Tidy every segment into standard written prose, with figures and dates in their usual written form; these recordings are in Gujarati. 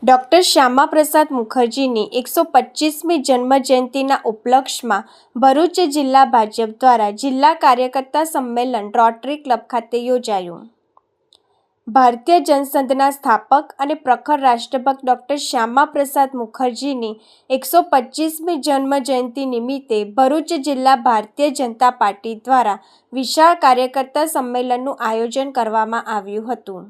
ડૉક્ટર શ્યામાપ્રસાદ મુખર્જીની 125મી જન્મજયંતિના ઉપલક્ષમાં ભરૂચ જિલ્લા ભાજપ દ્વારા જિલ્લા કાર્યકર્તા સંમેલન રોટરી ક્લબ ખાતે યોજાયું। ભારતીય જનસંઘના સ્થાપક અને પ્રખર રાષ્ટ્રભક્ત ડૉક્ટર શ્યામાપ્રસાદ મુખર્જીની 125મી જન્મજયંતિ નિમિત્તે ભરૂચ જિલ્લા ભારતીય જનતા પાર્ટી દ્વારા વિશાળ કાર્યકર્તા સંમેલનનું આયોજન કરવામાં આવ્યું હતું।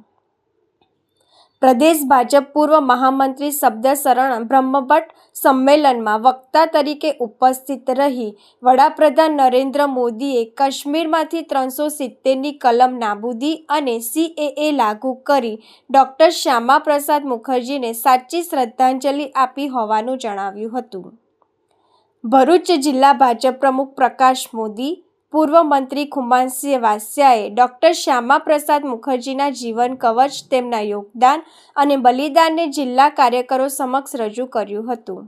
પ્રદેશ ભાજપ પૂર્વ મહામંત્રી શબ્દશરણ બ્રહ્મભટ્ટ સંમેલનમાં વક્તા તરીકે ઉપસ્થિત રહી વડાપ્રધાન નરેન્દ્ર મોદીએ કાશ્મીરમાંથી 370ની કલમ નાબૂદી અને CAA લાગુ કરી ડૉક્ટર શ્યામાપ્રસાદ મુખર્જીને સાચી શ્રદ્ધાંજલિ આપી હોવાનું જણાવ્યું હતું। ભરૂચ જિલ્લા ભાજપ પ્રમુખ પ્રકાશ મોદી, પૂર્વ મંત્રી ખુમાનસિંહ વાસિયાએ ડૉક્ટર શ્યામાપ્રસાદ મુખર્જીના જીવન કવચ, તેમના યોગદાન અને બલિદાનને જિલ્લા કાર્યકરો સમક્ષ રજૂ કર્યું હતું।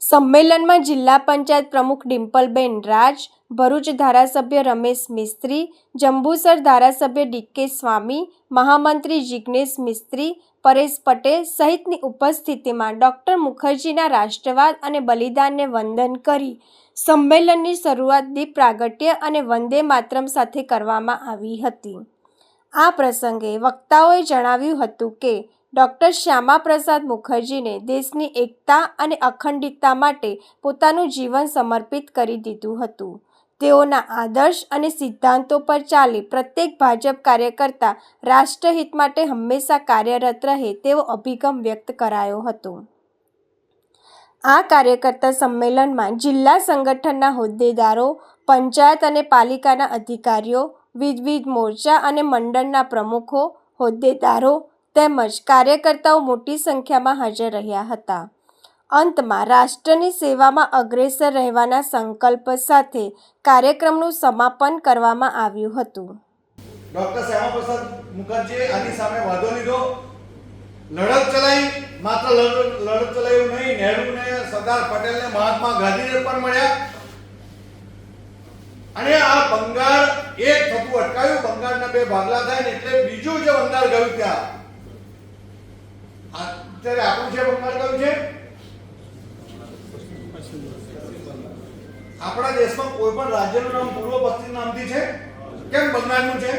સંમેલનમાં જિલ્લા પંચાયત પ્રમુખ ડિમ્પલબેન રાજ, ભરૂચ ધારાસભ્ય રમેશ મિસ્ત્રી, જંબુસર ધારાસભ્ય DK સ્વામી, મહામંત્રી જિગ્નેશ મિસ્ત્રી, પરેશ પટેલ સહિતની ઉપસ્થિતિમાં ડૉક્ટર મુખર્જીના રાષ્ટ્રવાદ અને બલિદાનને વંદન કરી સંમેલનની શરૂઆત દીપ પ્રાગટ્ય અને વંદે માતરમ સાથે કરવામાં આવી હતી। આ પ્રસંગે વક્તાઓએ જણાવ્યું હતું કે ડૉક્ટર શ્યામાપ્રસાદ મુખર્જીને દેશની એકતા અને અખંડિતતા માટે પોતાનું જીવન સમર્પિત કરી દીધું હતું। તેઓના આદર્શ અને સિદ્ધાંતો પર ચાલી પ્રત્યેક ભાજપ કાર્યકર્તા રાષ્ટ્રહિત માટે હંમેશા કાર્યરત રહે તેવો અભિગમ વ્યક્ત કરાયો હતો। આ કાર્યકર્તા સંમેલનમાં જિલ્લા સંગઠનના હોદ્દેદારો, પંચાયત અને પાલિકાના અધિકારીઓ, વિવિધ મોરચા અને મંડળના પ્રમુખો, હોદ્દેદારો તેમજ કાર્યકર્તાઓ મોટી સંખ્યામાં હાજર રહ્યા હતા। અંતમાં રાષ્ટ્રની સેવામાં અગ્રેસર રહેવાના સંકલ્પ સાથે કાર્યક્રમનું સમાપન કરવામાં આવ્યું હતું। ડૉક્ટર શ્યામાપ્રસાદ મુખર્જીએ આની સામે વાંધો લીધો, લડત ચલાવી, માત્ર લડત ચલાવ્યું નહીં, નહેરુને, સરદાર પટેલને, મહાત્મા ગાંધીને પણ મળ્યા અને આ બંગાળ એક થતું અટકાવ્યું। બંગાળના બે ભાગલા થાય ને એટલે બીજું જે બંગાળ ગયું ત્યાં અત્યારે આપણું જે બંગાળ ગયું છે, આપણા દેશમાં કોઈ પણ રાજ્યનું નામ પૂર્વ પશ્ચિમ નામથી છે? કેમ બંગાળનું છે?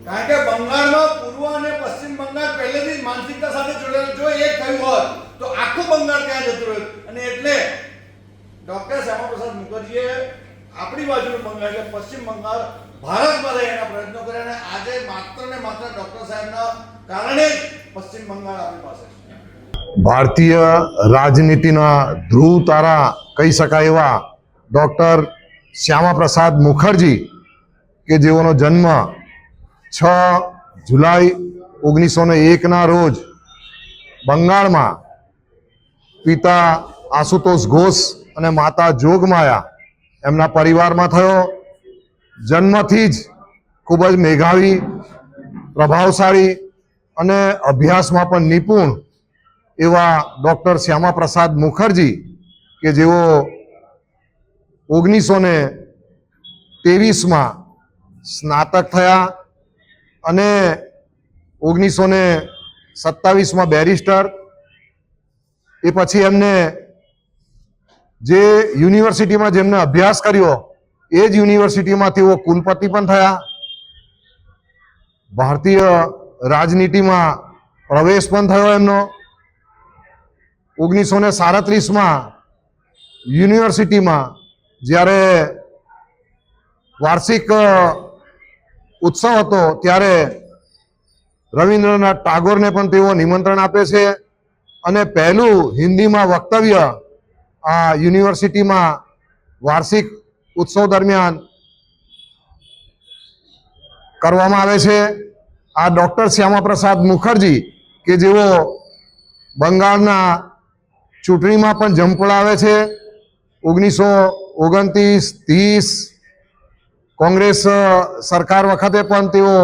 કારણ કે બંગાળમાં પૂર્વ અને પશ્ચિમ બંગાળ પહેલેથી જ માનસિકતા સાથે જોડેલું, જો એક થયું હોત તો આખું બંગાળ ત્યાં જતું રહ્યું અને એટલે ડૉક્ટર શ્યામાપ્રસાદ મુખર્જીએ આપણી બાજુનું બંગાળ એટલે પશ્ચિમ બંગાળ ભારતમાં રહે એના પ્રયત્નો કર્યા અને આજે માત્ર ને માત્ર ડૉક્ટર સાહેબના કારણે જ પશ્ચિમ બંગાળ આપણી પાસે છે। ભારતીય રાજનીતિના ધ્રુવ તારા કહી શકાય એવા ડૉક્ટર શ્યામાપ્રસાદ મુખર્જી કે જેઓનો જન્મ 6 જુલાઈ 1901ના રોજ બંગાળમાં પિતા આશુતોષ ઘોષ અને માતા જોગમાયા એમના પરિવારમાં થયો। જન્મથી જ ખૂબ જ મેધાવી, પ્રભાવશાળી અને અભ્યાસમાં પણ નિપુણ એવા ડૉક્ટર શ્યામાપ્રસાદ મુખર્જી કે જેઓ 1923માં સ્નાતક થયા અને 1927માં બેરિસ્ટર, એ પછી એમને જે યુનિવર્સિટીમાં જેમને અભ્યાસ કર્યો એ જ યુનિવર્સિટીમાં તેઓ કુલપતિ પણ થયા। ભારતીય રાજનીતિમાં પ્રવેશ પણ થયો એમનો। 1937માં યુનિવર્સિટીમાં જ્યારે વાર્ષિક ઉત્સવ હતો ત્યારે રવિન્દ્રનાથ ટાગોરને પણ તેઓ નિમંત્રણ આપે છે અને પહેલું હિન્દીમાં વક્તવ્ય આ યુનિવર્સિટીમાં વાર્ષિક ઉત્સવ દરમિયાન કરવામાં આવે છે। આ ડૉક્ટર શ્યામાપ્રસાદ મુખર્જી કે જેઓ બંગાળના ચૂંટણીમાં પણ ઝંપલાવે છે। 1929-30 કોંગ્રેસ સરકાર વખતે પણ તેઓ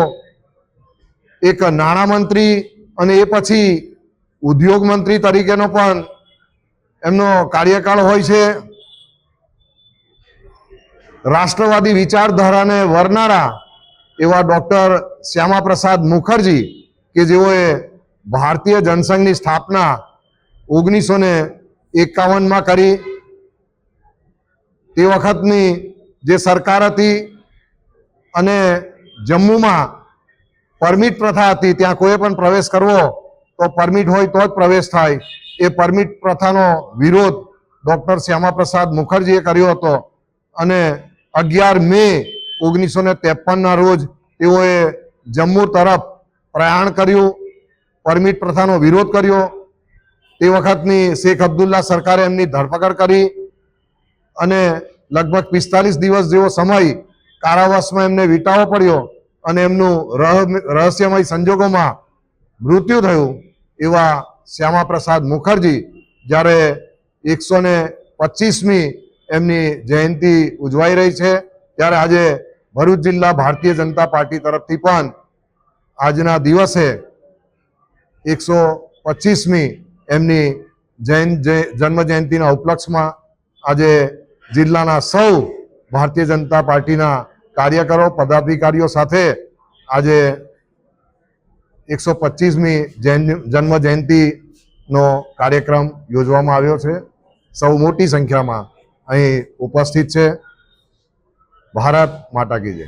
એક નાણામંત્રી અને એ પછી ઉદ્યોગ મંત્રી તરીકેનો પણ એમનો કાર્યકાળ હોય છે। રાષ્ટ્રવાદી વિચારધારાને વરનારા એવા ડૉક્ટર શ્યામા પ્રસાદ મુખર્જી કે જેઓએ ભારતીય જનસંઘની સ્થાપના 1951માં કરી. તે વખતની જે સરકાર હતી અને જમ્મુમાં પરમિટ પ્રથા હતી, ત્યાં કોઈ પણ પ્રવેશ કરવો તો પરમિટ હોય તો જ પ્રવેશ થાય. એ પરમિટ પ્રથાનો વિરોધ ડૉક્ટર શ્યામા પ્રસાદ મુખર્જીએ કર્યો હતો અને 11 મે 1953ના રોજ તેઓએ જમ્મુ તરફ પ્રયાણ કર્યું, પરમિટ પ્રથાનો વિરોધ કર્યો. તે વખતની શેખ અબ્દુલ્લા સરકારે એમની ધરપકડ કરી અને લગભગ 45 દિવસ જેવો સમય કારાવાસમાં એમને વિતાવવો પડ્યો અને એમનું રહસ્યમય સંજોગોમાં મૃત્યુ થયું. એવા શ્યામા પ્રસાદ મુખર્જી જ્યારે 125મી એમની જયંતિ ઉજવાઈ રહી છે, ત્યારે આજે ભરૂચ જિલ્લા ભારતીય જનતા પાર્ટી તરફથી પણ આજના દિવસે 125મી એમની જન્મ જયંતિના ઉપલક્ષમાં આજે જિલ્લાના સૌ ભારતીય જનતા પાર્ટીના કાર્યકરો પદાધિકારીઓ સાથે આજે 125મી જન્મ જયંતિનો કાર્યક્રમ યોજવામાં આવ્યો છે. સૌ મોટી સંખ્યામાં અહીં ઉપસ્થિત છે. ભારત માતા કી જય.